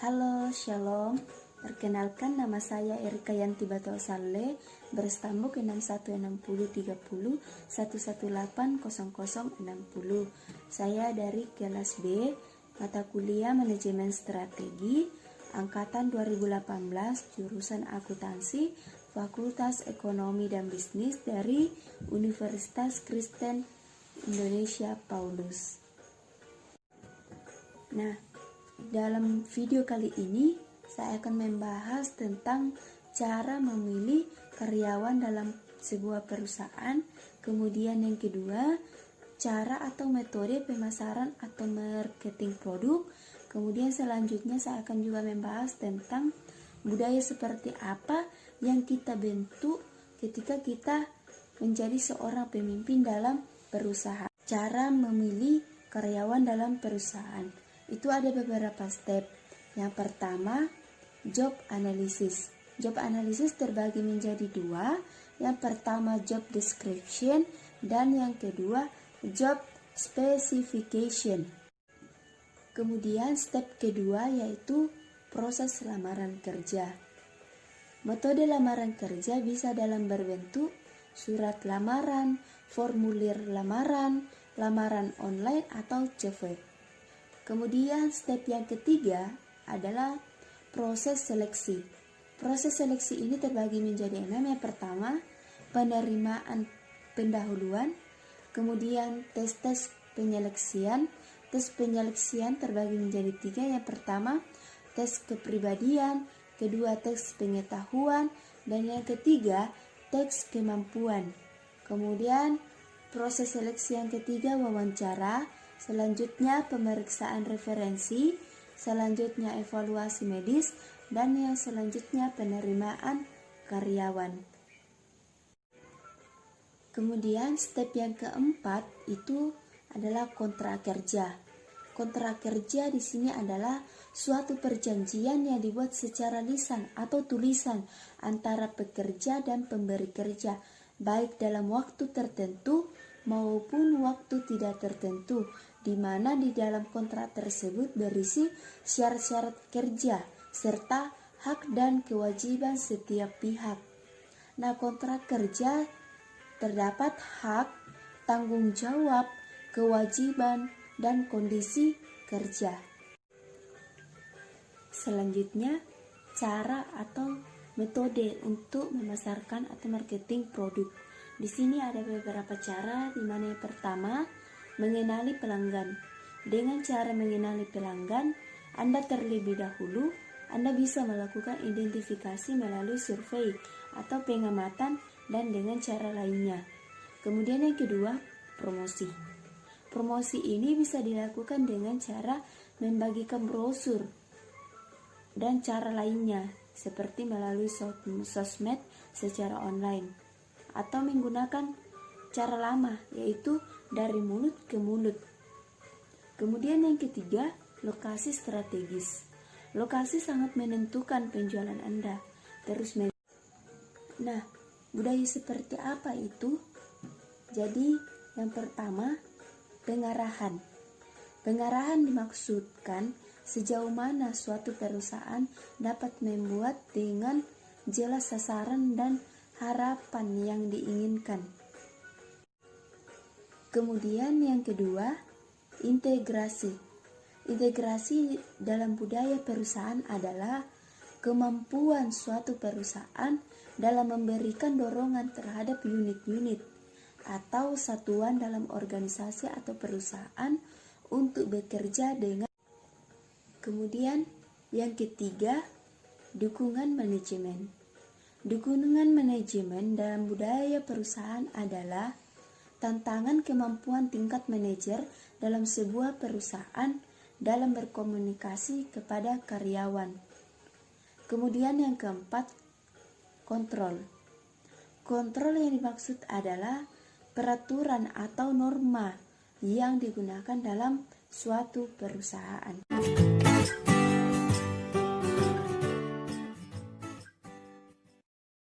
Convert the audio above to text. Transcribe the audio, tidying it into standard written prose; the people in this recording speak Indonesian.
Halo, Shalom. Perkenalkan, nama saya Erika Yanti Batal Saleh, berstambuk 616030118060. Saya dari kelas B, mata kuliah Manajemen Strategi, angkatan 2018, jurusan Akuntansi, Fakultas Ekonomi dan Bisnis dari Universitas Kristen Indonesia Paulus. Nah, dalam video kali ini saya akan membahas tentang cara memilih karyawan dalam sebuah perusahaan. Kemudian yang kedua, cara atau metode pemasaran atau marketing produk. Kemudian selanjutnya saya akan juga membahas tentang budaya seperti apa yang kita bentuk ketika kita menjadi seorang pemimpin dalam perusahaan. Cara memilih karyawan dalam perusahaan. Itu ada beberapa step. Yang pertama, job analysis. Job analysis terbagi menjadi dua. Yang pertama, job description, dan yang kedua, job specification. Kemudian step kedua yaitu proses lamaran kerja. Metode lamaran kerja bisa dalam berbentuk surat lamaran, formulir lamaran, lamaran online, atau CV. Kemudian step yang ketiga adalah proses seleksi. Proses seleksi ini terbagi menjadi 6. Yang pertama, penerimaan pendahuluan. Kemudian tes penyeleksian. Tes penyeleksian terbagi menjadi 3. Yang pertama, tes kepribadian. Kedua, tes pengetahuan. Dan yang ketiga, tes kemampuan. Kemudian proses seleksi yang ketiga, wawancara. Selanjutnya pemeriksaan referensi, selanjutnya evaluasi medis, dan yang selanjutnya penerimaan karyawan. Kemudian step yang keempat itu adalah kontrak kerja. Kontrak kerja di sini adalah suatu perjanjian yang dibuat secara lisan atau tulisan antara pekerja dan pemberi kerja, baik dalam waktu tertentu maupun waktu tidak tertentu, di mana di dalam kontrak tersebut berisi syarat-syarat kerja serta hak dan kewajiban setiap pihak. Nah, kontrak kerja terdapat hak, tanggung jawab, kewajiban, dan kondisi kerja. Selanjutnya, cara atau metode untuk memasarkan atau marketing produk. Di sini ada beberapa cara, di mana yang pertama, mengenali pelanggan. Dengan cara mengenali pelanggan, Anda terlebih dahulu, Anda bisa melakukan identifikasi melalui survei atau pengamatan dan dengan cara lainnya. Kemudian yang kedua, promosi. Promosi ini bisa dilakukan dengan cara membagikan brosur dan cara lainnya, seperti melalui sosmed secara online, atau menggunakan cara lama, yaitu dari mulut ke mulut. Kemudian yang ketiga, lokasi strategis. Lokasi sangat menentukan penjualan Anda. Nah, budaya seperti apa itu? Jadi, yang pertama, pengarahan. Pengarahan dimaksudkan sejauh mana suatu perusahaan dapat membuat dengan jelas sasaran dan harapan yang diinginkan. Kemudian yang kedua, integrasi. Integrasi dalam budaya perusahaan adalah kemampuan suatu perusahaan dalam memberikan dorongan terhadap unit-unit atau satuan dalam organisasi atau perusahaan untuk bekerja dengan. Kemudian yang ketiga, dukungan manajemen. Dukungan manajemen dalam budaya perusahaan adalah tantangan kemampuan tingkat manajer dalam sebuah perusahaan dalam berkomunikasi kepada karyawan. Kemudian yang keempat, kontrol. Kontrol yang dimaksud adalah peraturan atau norma yang digunakan dalam suatu perusahaan.